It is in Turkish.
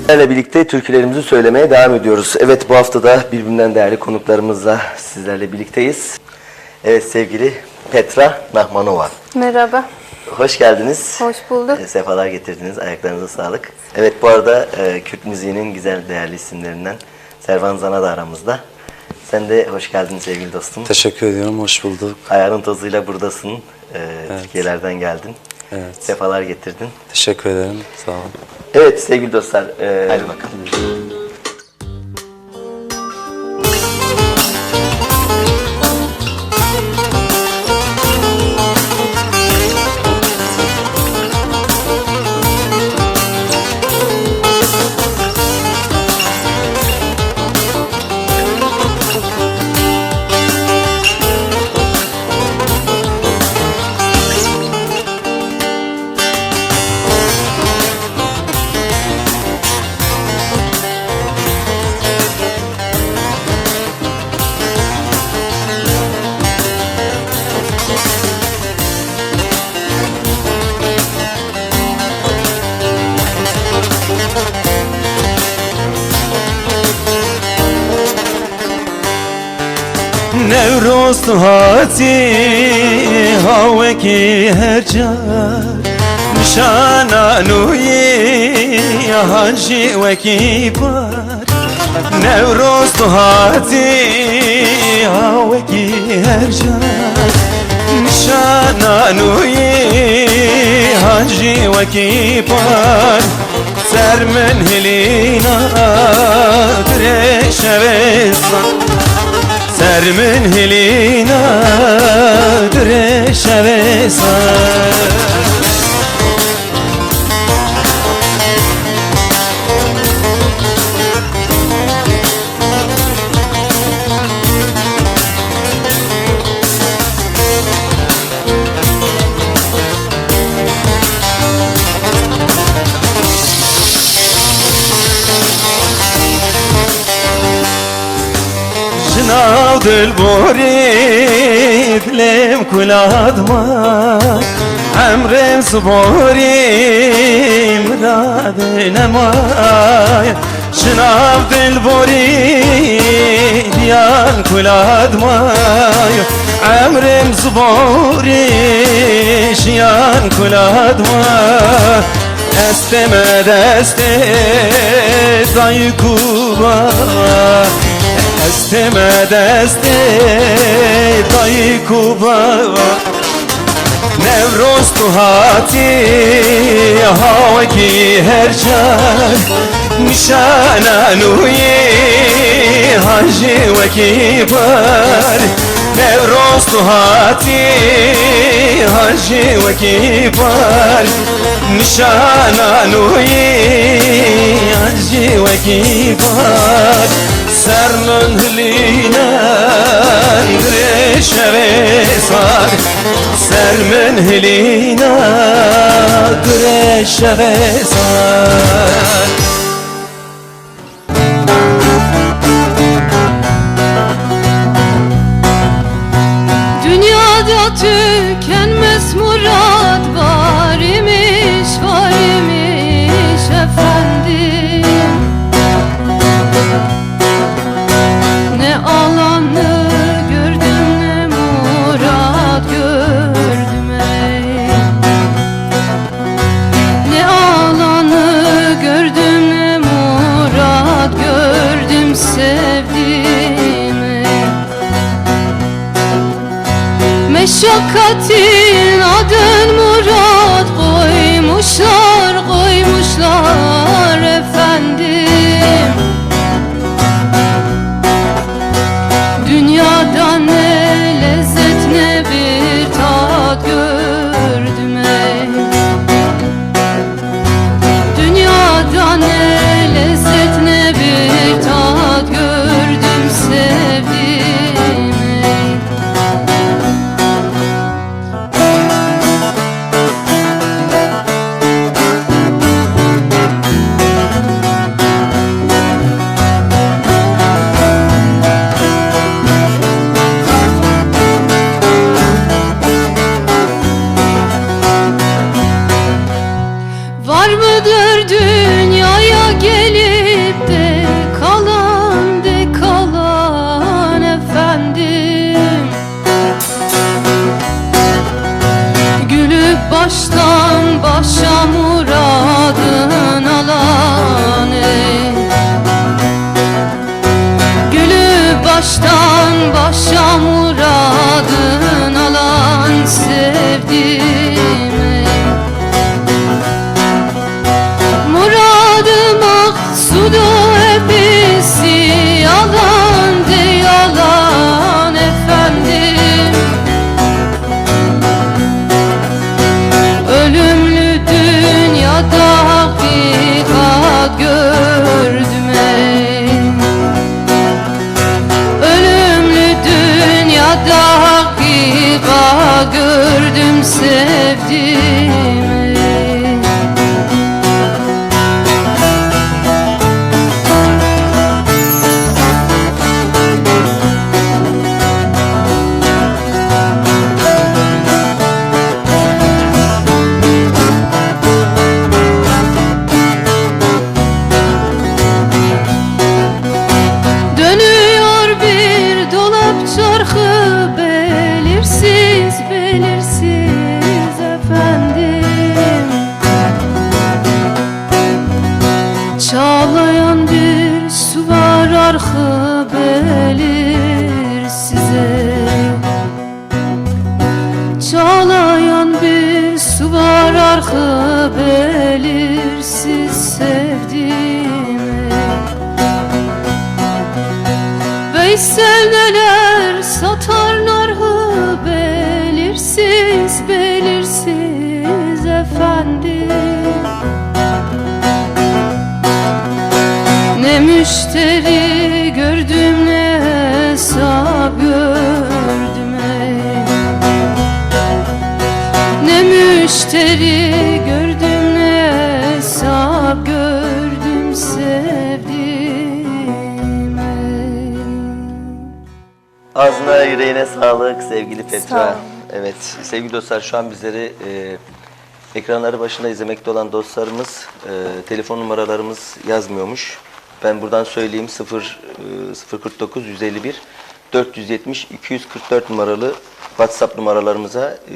Sizlerle birlikte türkülerimizi söylemeye devam ediyoruz. Evet, bu hafta da birbirinden değerli konuklarımızla sizlerle birlikteyiz. Evet, sevgili Petra Nahmanova. Merhaba. Hoş geldiniz. Hoş bulduk. Sefalar getirdiniz. Ayaklarınıza sağlık. Evet, bu arada Kürt müziğinin güzel değerli isimlerinden Servan Zana da aramızda. Sen de hoş geldin sevgili dostum. Teşekkür ediyorum, hoş bulduk. Ayağının tozuyla buradasın. Evet. Türkiye'lerden geldin. Evet. Sefalar getirdin. Teşekkür ederim, sağ olun. Evet sevgili dostlar, hadi bakalım. Nevroz hati haveki her car Nişana nuyi hacı veki bar Nevroz hati haveki her car Nişana nuyi hacı veki bar Sermen hilina dreşevesan Sermin hilina dreşevesa Jnav dil borid lem kuladma Emrem zborim rad nemay Jnav dil borid yan kuladma Emrem zborish yan kuladma Esteme deste daykuba Esteme deste daykuba Nevroz tu hati havaki her car Nişana nuyi hacı veki bar Nevroz tu hati hacı veki bar Nişana nuyi hacı veki bar Sermen hilina greşevesan Sermen hilina greşevesan Dünyada tükenmez murad var imiş efendim Ne alanı gördüm ne murad gördüm ey Ne alanı gördüm ne murad gördüm sevdim ey Meşakkatin adın murad koymuşlar efendim Dünyada ne lezzet ne bir tat gördüm ey Dünyada ne lezzet ne bir tat gördüm sevdim ey baştan başa muradın alan sevdim ey. Muradı maksudu hepsi yalan de yalan efendim. Ölümlü dünyada hakikat gördüm ey. Ölümlü dünyada hakikat gördüm sevdim ey. Dönüyor bir dolap çarkı belirsiz belirsiz efendim. Çağlayan bir su var arka belirsize. Çağlayan bir su var arka belirsiz sevdiğim ey. Veysel neler satar narhı belirsiz belirsiz efendim. Ne müşteri gördüm ne hesap gördüm ey. Ne müşteri gördüm ne hesap gördüm sevdim ey. Ağzına yüreğine sağlık sevgili Sağ Petra. olun. Evet sevgili dostlar, şu an bizleri ekranları başında izlemekte olan dostlarımız telefon numaralarımız yazmıyormuş. Ben buradan söyleyeyim, 049 151 470 244 numaralı WhatsApp numaralarımıza